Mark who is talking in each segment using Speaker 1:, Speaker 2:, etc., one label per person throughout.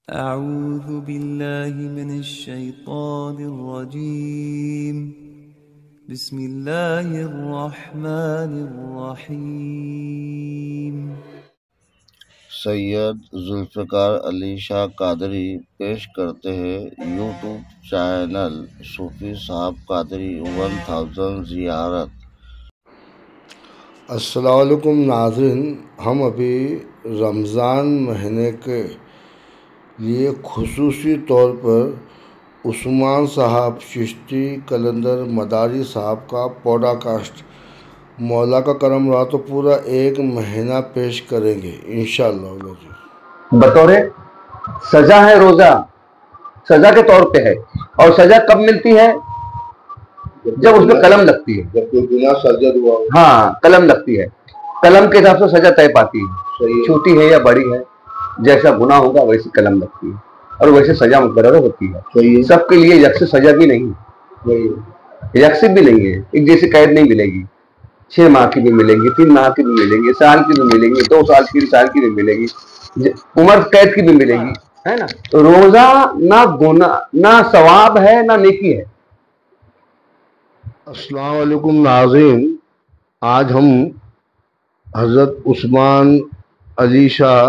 Speaker 1: أعوذ بالله من الشيطان الرجيم بسم الله الرحمن الرحيم
Speaker 2: سید ذوالفقار علی شاہ قادری پیش کرتے ہیں یوٹیوب چینل صوفی صاحب قادری 1000 زیارت۔
Speaker 3: السلام علیکم ناظرین، ہم ابھی رمضان مہینے کے لیے خصوصی طور پر عثمان صاحب چشتی کلندر مداری صاحب کا پوڈا کاسٹ مولا کا کرم رہا تو پورا 1 مہینہ پیش کریں گے انشاءاللہ۔
Speaker 4: بطور سزا ہے، روزہ سزا کے طور پہ ہے، اور سزا کب ملتی ہے؟ جب اس میں قلم لگتی ہے،
Speaker 3: جب کوئی گناہ سرزد ہوا ہو۔
Speaker 4: ہاں، قلم لگتی ہے، قلم کے حساب سے سزا طے پاتی ہے، چھوٹی ہے یا بڑی ہے، جیسا گناہ ہوگا ویسی قلم لگتی ہے اور ویسے سزا مقرر ہوتی ہے۔ سب کے لیے یکساں سزا بھی نہیں ہے، یکساں بھی نہیں ہے، ایک جیسی قید نہیں ملے گی، 6 ماہ کی بھی ملے گی، 3 ماہ کی بھی ملیں گی، سال کی بھی ملیں گی، 2 سال کی 3 سال کی بھی ملے گی، عمر قید کی بھی ملے گی، ہے نا۔ روزہ نہ گناہ نہ ثواب ہے نہ نیکی ہے۔
Speaker 3: السلام علیکم ناظرین، آج ہم حضرت عثمان علی شاہ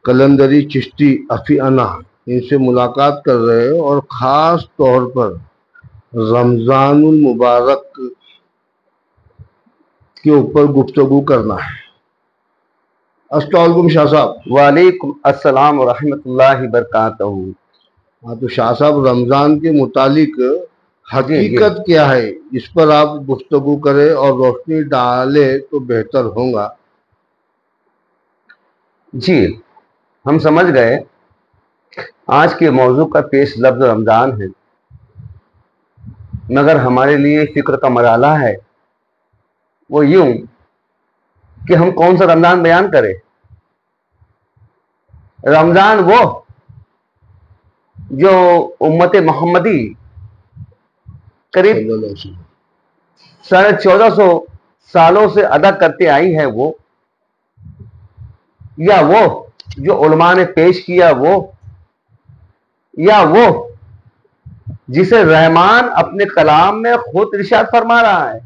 Speaker 3: کلندری چشتی افی انا ان سے ملاقات کر رہے ہیں اور خاص طور پر رمضان المبارک کے اوپر گفتگو کرنا ہے۔ السلام علیکم شاہ صاحب۔
Speaker 4: وعلیکم السلام ورحمۃ اللہ وبرکاتہ۔
Speaker 3: ہاں تو شاہ صاحب، رمضان کے متعلق حقیقت کیا ہے، اس پر آپ گفتگو کریں اور روشنی ڈالے تو بہتر ہوگا۔
Speaker 4: جی، ہم سمجھ گئے آج کے موضوع کا پیش لفظ رمضان ہے، مگر ہمارے لیے فکر کا مرحلہ ہے وہ یوں کہ ہم کون سا رمضان بیان کریں۔ رمضان وہ جو امت محمدی قریب 1450 سالوں سے ادا کرتے آئی ہے، وہ یا وہ جو علماء نے پیش کیا، وہ یا وہ جسے رحمان اپنے کلام میں خود ارشاد فرما رہا ہے۔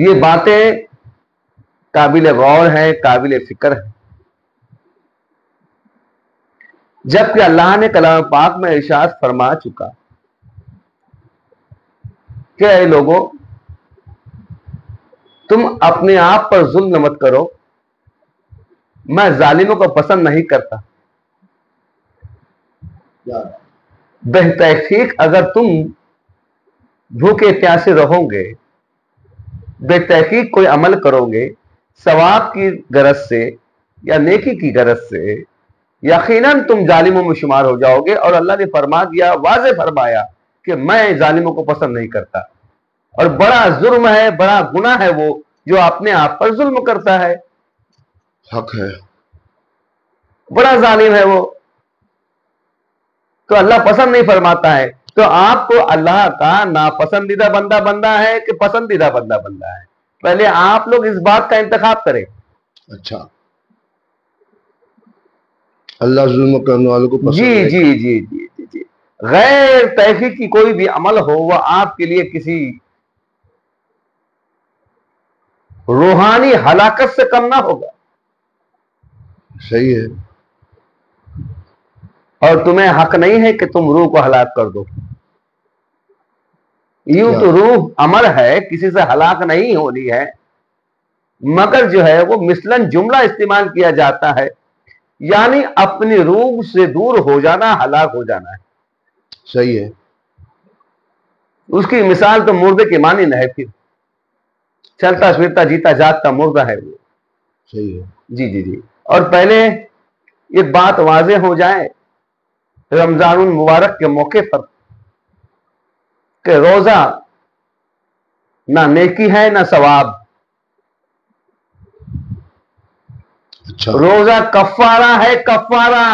Speaker 4: یہ باتیں قابل غور ہیں، قابل فکر ہیں، جبکہ اللہ نے کلام پاک میں ارشاد فرما چکا کہ اے لوگوں، تم اپنے آپ پر ظلم مت کرو، میں ظالموں کو پسند نہیں کرتا۔ بتحقیق اگر تم بھوکے پیاسے رہو گے، بے تحقیق کوئی عمل کرو گے ثواب کی غرض سے یا نیکی کی غرض سے، یقیناً تم ظالموں میں شمار ہو جاؤ گے۔ اور اللہ نے فرما دیا، واضح فرمایا کہ میں ظالموں کو پسند نہیں کرتا، اور بڑا جرم ہے، بڑا گناہ ہے وہ جو اپنے آپ پر ظلم کرتا ہے۔
Speaker 3: حق ہے،
Speaker 4: بڑا ظالم ہے وہ، تو اللہ پسند نہیں فرماتا ہے۔ تو آپ کو اللہ کا ناپسندیدہ بندہ بندہ ہے کہ پسندیدہ بندہ بندہ ہے، پہلے آپ لوگ اس بات کا انتخاب کریں۔
Speaker 3: اچھا، اللہ ظلم کرنے والوں کو پسند
Speaker 4: جی
Speaker 3: نہیں
Speaker 4: جی جی جی جی جی غیر تحقیقی کوئی بھی عمل ہو، وہ آپ کے لیے کسی روحانی ہلاکت سے کم نہ ہوگا۔
Speaker 3: صحیح ہے،
Speaker 4: اور تمہیں حق نہیں ہے کہ تم روح کو ہلاک کر دو۔ یوں تو روح امر ہے، کسی سے ہلاک نہیں ہونی ہے، مگر جو ہے وہ مثلاً جملہ استعمال کیا جاتا ہے، یعنی اپنی روح سے دور ہو جانا، ہلاک ہو جانا ہے۔
Speaker 3: صحیح ہے،
Speaker 4: اس کی مثال تو مردے کے مانند ہے، پھر چلتا پھرتا جیتا جاگتا مردہ ہے وہ۔
Speaker 3: صحیح ہے،
Speaker 4: جی جی جی اور پہلے ایک بات واضح ہو جائے رمضان المبارک کے موقع پر کہ روزہ نہ نیکی ہے نہ ثواب،
Speaker 3: اچھا،
Speaker 4: روزہ کفارہ ہے، کفارہ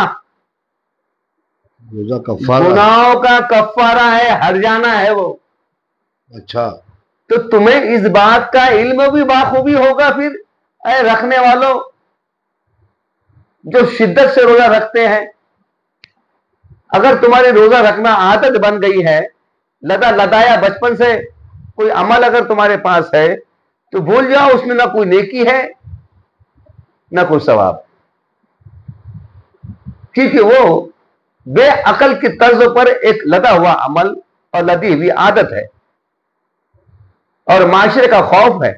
Speaker 3: روزہ کفارہ،
Speaker 4: گناہوں کا کفارہ ہے، ہر جانا ہے وہ۔
Speaker 3: اچھا،
Speaker 4: تو تمہیں اس بات کا علم بھی بخوبی ہوگا پھر، اے رکھنے والوں، جو شدت سے روزہ رکھتے ہیں، اگر تمہاری روزہ رکھنا عادت بن گئی ہے، لدایا بچپن سے کوئی عمل اگر تمہارے پاس ہے، تو بھول جاؤ اس میں نہ کوئی نیکی ہے نہ کوئی ثواب، کیونکہ وہ بے عقل کی طرز پر ایک لدا ہوا عمل اور لدی ہوئی عادت ہے، اور معاشرے کا خوف ہے،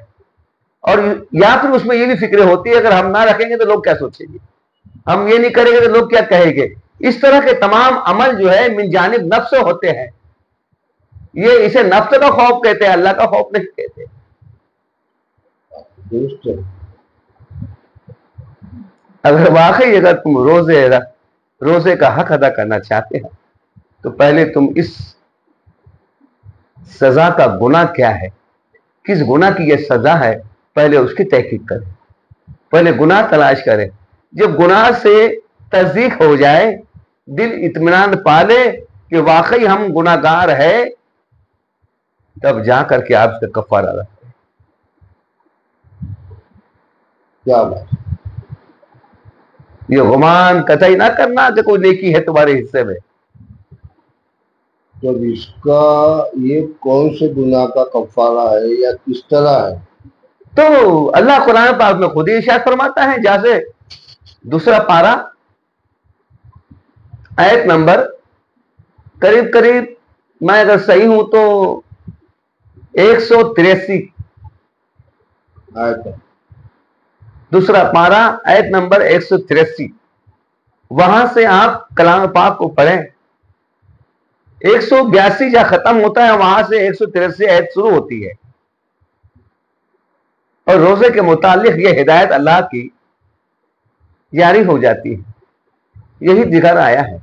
Speaker 4: اور یا پھر اس میں یہ بھی فکر ہوتی ہے اگر ہم نہ رکھیں گے تو لوگ کیا سوچیں گے، ہم یہ نہیں کریں گے تو لوگ کیا کہیں گے۔ اس طرح کے تمام عمل جو ہے من جانب نفس ہوتے ہیں، یہ اسے نفس کا خوف کہتے ہیں، اللہ کا خوف نہیں کہتے۔
Speaker 3: درست ہے۔
Speaker 4: اگر واقعی اگر تم روزے کا حق ادا کرنا چاہتے ہیں تو پہلے تم اس سزا کا گناہ کیا ہے، کس گناہ کی یہ سزا ہے، پہلے اس کی تحقیق کریں، پہلے گناہ تلاش کریں۔ جب گناہ سے تصدیق ہو جائے، دل اطمینان پالے کہ واقعی ہم گناہ گار ہے، تب جا کر کے آپ سے کفارہ ادا کریں۔
Speaker 3: کیا بات،
Speaker 4: یہ گمان قطعی نہ کرنا کہ کوئی نیکی ہے تمہارے حصے میں۔
Speaker 3: تو اس کا یہ کون سے گناہ کا کفارہ ہے یا کس طرح ہے؟
Speaker 4: تو اللہ قرآن پاک میں خود ہی ارشاد فرماتا ہے، جیسے دوسرا پارہ آیت نمبر قریب میں اگر صحیح ہوں تو 183،
Speaker 3: آیت ہے۔
Speaker 4: دوسرا پارہ آیت نمبر 183، وہاں سے آپ کلام پاک کو پڑھیں۔ 182 جہاں ختم ہوتا ہے وہاں سے 183 آیت شروع ہوتی ہے، اور روزے کے متعلق یہ ہدایت اللہ کی جاری ہو جاتی ہے۔ یہی ذکر آیا ہے،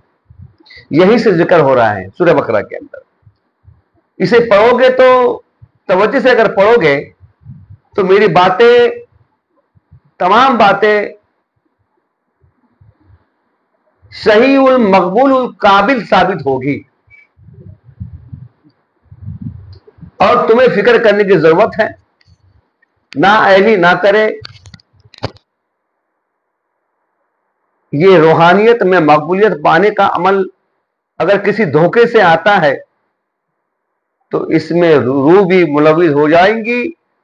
Speaker 4: یہی سے ذکر ہو رہا ہے سورہ بقرہ کے اندر۔ اسے پڑھو گے تو توجہ سے اگر پڑھو گے تو میری باتیں، تمام باتیں صحیح المقبول القابل ثابت ہوگی، اور تمہیں فکر کرنے کی ضرورت ہے نہ اہلی نہ کرے۔ یہ روحانیت میں مقبولیت پانے کا عمل اگر کسی دھوکے سے آتا ہے تو اس میں روح بھی ملوث ہو جائیں گی،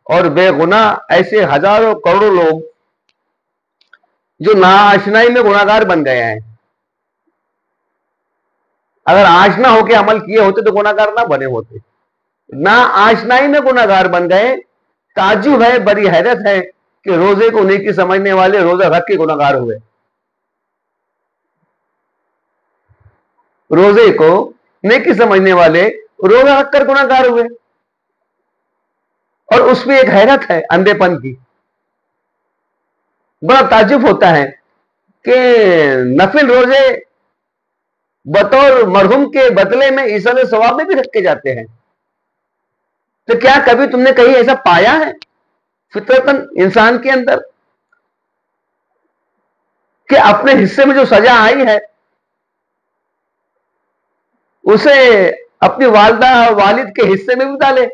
Speaker 4: اور بے گناہ ایسے ہزاروں کروڑوں لوگ جو ناآشنائی میں گناہ گار بن گئے ہیں، اگر آشنا ہو کے عمل کیے ہوتے تو گناہ گار نہ بنے ہوتے، نہ آشنائی میں گناہ گار بن گئے۔ تعجب ہے، بڑی حیرت ہے کہ روزے کو نیکی سمجھنے والے روزہ رکھ کے گناہ گار ہوئے، روزے کو نیکی سمجھنے والے روزہ رکھ کر گناہ گار ہوئے، اور اس میں ایک حیرت ہے اندھے پن کی۔ بڑا تعجب ہوتا ہے کہ نفل روزے بطور مرحوم کے بدلے میں ایصال ثواب میں بھی رکھے جاتے ہیں، تو کیا کبھی تم نے کہیں ایسا پایا ہے فطرتاً انسان کے اندر کہ اپنے حصے میں جو سزا آئی ہے اسے اپنی والدہ اور والد کے حصے میں بھی ڈالے؟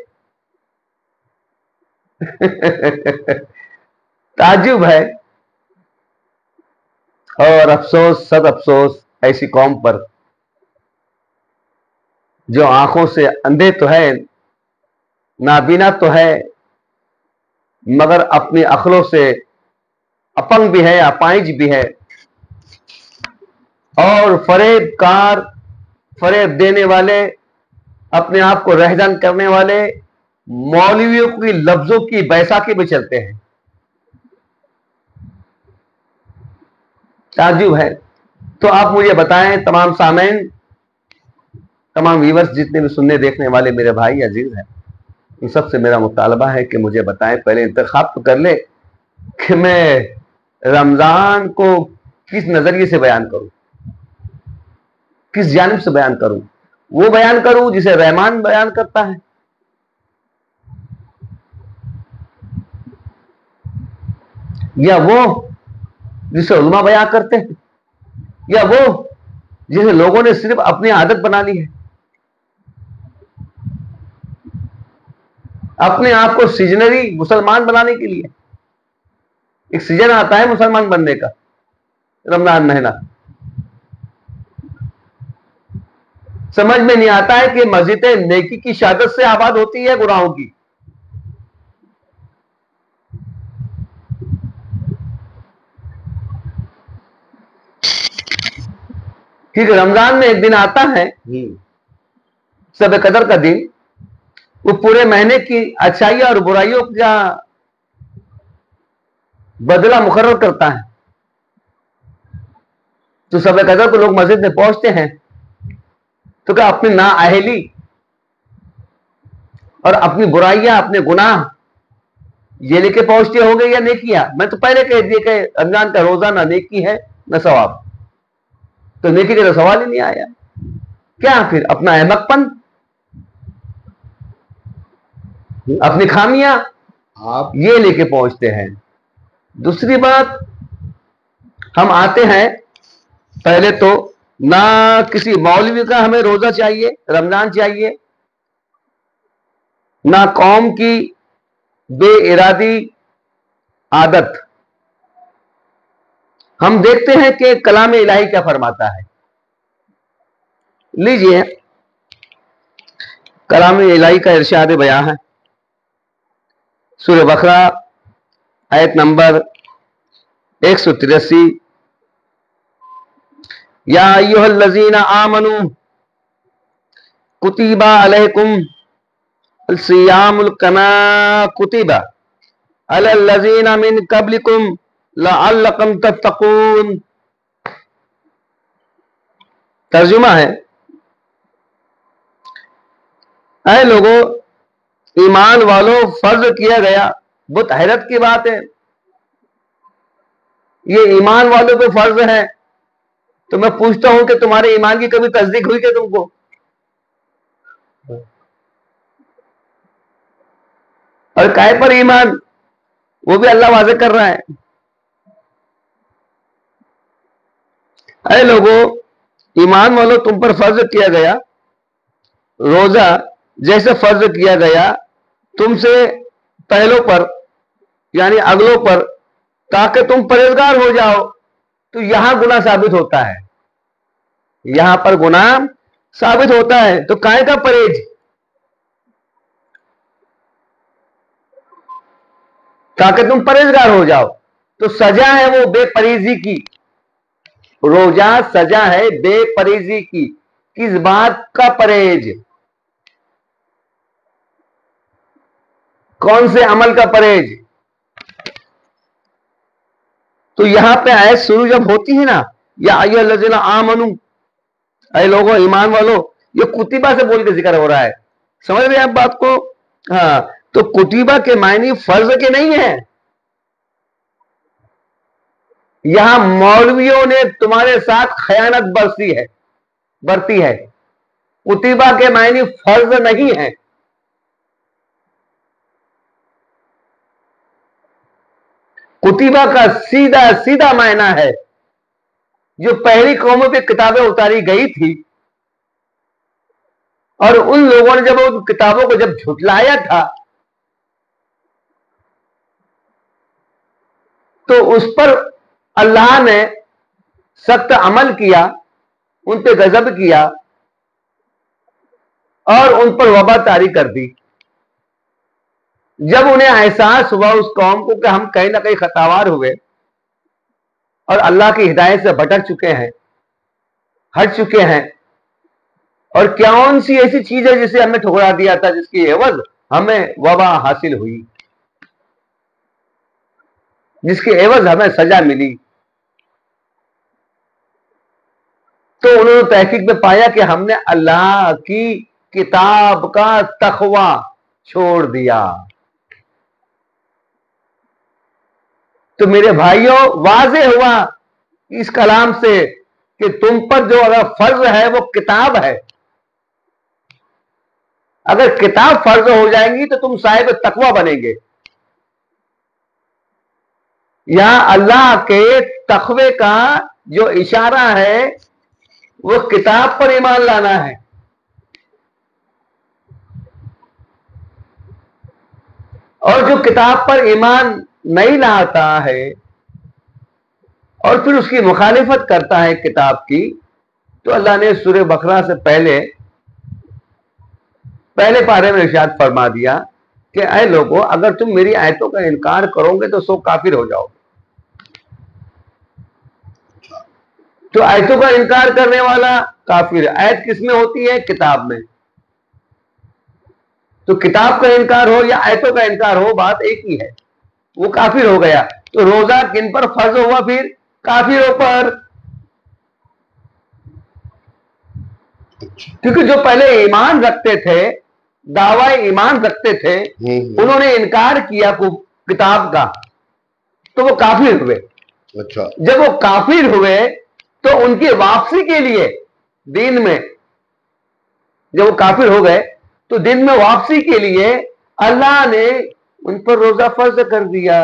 Speaker 4: تعجب ہے، اور افسوس، صد افسوس ایسی قوم پر جو آنکھوں سے اندھے تو ہے، نابینا تو ہے، مگر اپنی عقلوں سے اپنگ بھی ہے، اپائج بھی ہے، اور فریب کار، فریب دینے والے، اپنے آپ کو رہزن کرنے والے مولویوں کی لفظوں کی بیساکھی میں چلتے ہیں۔ تعجب ہے۔ تو آپ مجھے بتائیں، تمام سامعین، تمام ویورز جتنے بھی سننے دیکھنے والے میرے بھائی عزیز ہیں، ان سب سے میرا مطالبہ ہے کہ مجھے بتائیں، پہلے انتخاب تو کر لے کہ میں رمضان کو کس نظریے سے بیان کروں، کس جانب سے بیان کروں۔ وہ بیان کروں جسے رحمان بیان کرتا ہے، یا وہ جسے علماء بیان کرتے ہیں، یا وہ جسے لوگوں نے صرف اپنی عادت بنا لی ہے، اپنے آپ کو سیزنری مسلمان بنانے کے لیے۔ ایک سیزن آتا ہے مسلمان بننے کا، رمضان مہینہ. سمجھ میں نہیں آتا ہے کہ مسجدیں نیکی کی شہادت سے آباد ہوتی ہے گناہوں کی. کیونکہ رمضان میں ایک دن آتا ہے شب قدر کا دن، وہ پورے مہینے کی اچھائیوں اور برائیوں کا بدلہ مقرر کرتا ہے. تو شب قدر کو لوگ مسجد میں پہنچتے ہیں تو کیا اپنی نااہلی اور اپنی برائیاں، اپنے گناہ یہ لے کے پہنچتے ہوں گے یا نیکیاں؟ میں تو پہلے کہہ دیا کہ رمضان کا روزہ نہ نیکی ہے نہ ثواب، تو نیکی کا تو سوال ہی نہیں آیا. کیا پھر اپنا احمق پن، اپنی خامیاں آپ یہ لے کے پہنچتے ہیں. دوسری بات، ہم آتے ہیں پہلے تو نہ کسی مولوی کا ہمیں روزہ چاہیے، رمضان چاہیے، نہ قوم کی بے ارادی عادت. ہم دیکھتے ہیں کہ کلام الہی کیا فرماتا ہے. لیجئے کلام الہی کا ارشاد بیان ہے، سورہ بقرہ آیت نمبر 183. یا ایھا الذین آمنوا کتب علیکم الصیام کما کتب علی الذین من قبلکم لعلکم تتقون. ترجمہ ہے، اے لوگوں، ایمان والوں، فرض کیا گیا. بہت حیرت کی بات ہے، یہ ایمان والوں پہ فرض ہے. تو میں پوچھتا ہوں کہ تمہارے ایمان کی کبھی تصدیق ہوئی کہ تم کو؟ اور کائے پر ایمان، وہ بھی اللہ واضح کر رہا ہے. اے لوگوں، ایمان والوں، تم پر فرض کیا گیا روزہ جیسے فرض کیا گیا تم سے پہلوں پر، یعنی اگلوں پر، تاکہ تم پرہیزگار ہو جاؤ. تو یہاں گناہ ثابت ہوتا ہے، یہاں پر گناہ ثابت ہوتا ہے. تو کائے کا پرہیز؟ تاکہ تم پرہیزگار ہو جاؤ. تو سزا ہے وہ بے پرہیزی کی. روزہ سزا ہے بے پرہیزی کی. کس بات کا پرہیز؟ کون سے عمل کا پرہیز؟ تو یہاں پہ آیت شروع جب ہوتی ہے نا، یا ایھا الذین آمنوا، اے لوگوں ایمان والو، یہ کتبہ سے بول کے ذکر ہو رہا ہے. سمجھ رہے ہیں آپ بات کو؟ ہاں. تو کتبہ کے معنی فرض کے نہیں ہیں. یہاں مولویوں نے تمہارے ساتھ خیانت برتی ہے. کتبہ کے معنی فرض نہیں ہے. کتبہ کا سیدھا سیدھا معنی ہے، جو پہلی قوموں پہ کتابیں اتاری گئی تھی اور ان لوگوں نے جب ان کتابوں کو جب جھٹلایا تھا تو اس پر اللہ نے سخت عمل کیا، ان پہ غضب کیا اور ان پر وبا طاری کر دی. جب انہیں احساس ہوا اس قوم کو کہ ہم کہیں نہ کہیں خطاوار ہوئے اور اللہ کی ہدایت سے بھٹک چکے ہیں، ہٹ چکے ہیں، اور کون سی ایسی چیز ہے جسے ہم نے ٹھکرا دیا تھا جس کی عوض ہمیں وبا حاصل ہوئی، جس کی عوض ہمیں سزا ملی. تو انہوں نے تحقیق میں پایا کہ ہم نے اللہ کی کتاب کا تقوی چھوڑ دیا. تو میرے بھائیوں، واضح ہوا اس کلام سے کہ تم پر جو اگر فرض ہے وہ کتاب ہے. اگر کتاب فرض ہو جائیں گی تو تم صاحب تقوی بنیں گے. یہاں اللہ کے تقوی کا جو اشارہ ہے وہ کتاب پر ایمان لانا ہے. اور جو کتاب پر ایمان نہیں لاتا ہے اور پھر اس کی مخالفت کرتا ہے کتاب کی، تو اللہ نے سورہ بقرہ سے پہلے پارے میں ارشاد فرما دیا کہ اے لوگو، اگر تم میری آیتوں کا انکار کرو گے تو سو کافر ہو جاؤ گے۔ تو آیتوں کا انکار کرنے والا کافر ہے۔ آیت کس میں ہوتی ہے؟ کتاب میں۔ تو کتاب کا انکار ہو یا آیتوں کا انکار ہو، بات ایک ہی ہے، وہ کافر ہو گیا۔ تو روزہ کن پر فرض ہوا؟ پھر کافروں پر، کیونکہ جو پہلے ایمان رکھتے تھے، دعوی ایمان رکھتے تھے، انہوں نے انکار کیا کتاب کا، تو وہ کافر ہوئے۔
Speaker 3: اچھا،
Speaker 4: جب وہ کافر ہوئے تو ان کی واپسی کے لیے دین میں، جب وہ کافر ہو گئے تو دین میں واپسی کے لیے اللہ نے ان پر روزہ فرض کر دیا،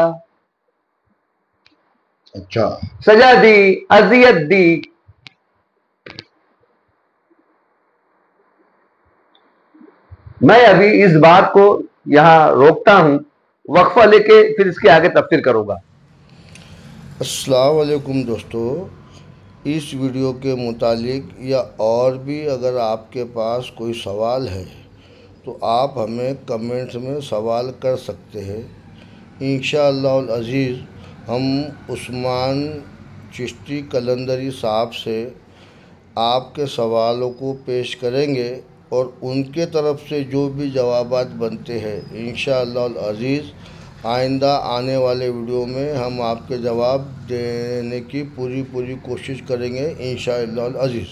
Speaker 3: اچھا،
Speaker 4: سزا دی، اذیت دی۔ میں ابھی اس بات کو یہاں روکتا ہوں، وقفہ لے کے پھر اس کے آگے تفسیر کروں گا۔
Speaker 3: السلام علیکم دوستو، اس ویڈیو کے متعلق یا اور بھی اگر آپ کے پاس کوئی سوال ہے تو آپ ہمیں کمنٹس میں سوال کر سکتے ہیں۔ انشاءاللہ العزیز ہم عثمان چشتی قلندری صاحب سے آپ کے سوالوں کو پیش کریں گے اور ان کے طرف سے جو بھی جوابات بنتے ہیں انشاءاللہ العزیز آئندہ آنے والے ویڈیو میں ہم آپ کے جواب دینے کی پوری کوشش کریں گے انشاءاللہ العزیز۔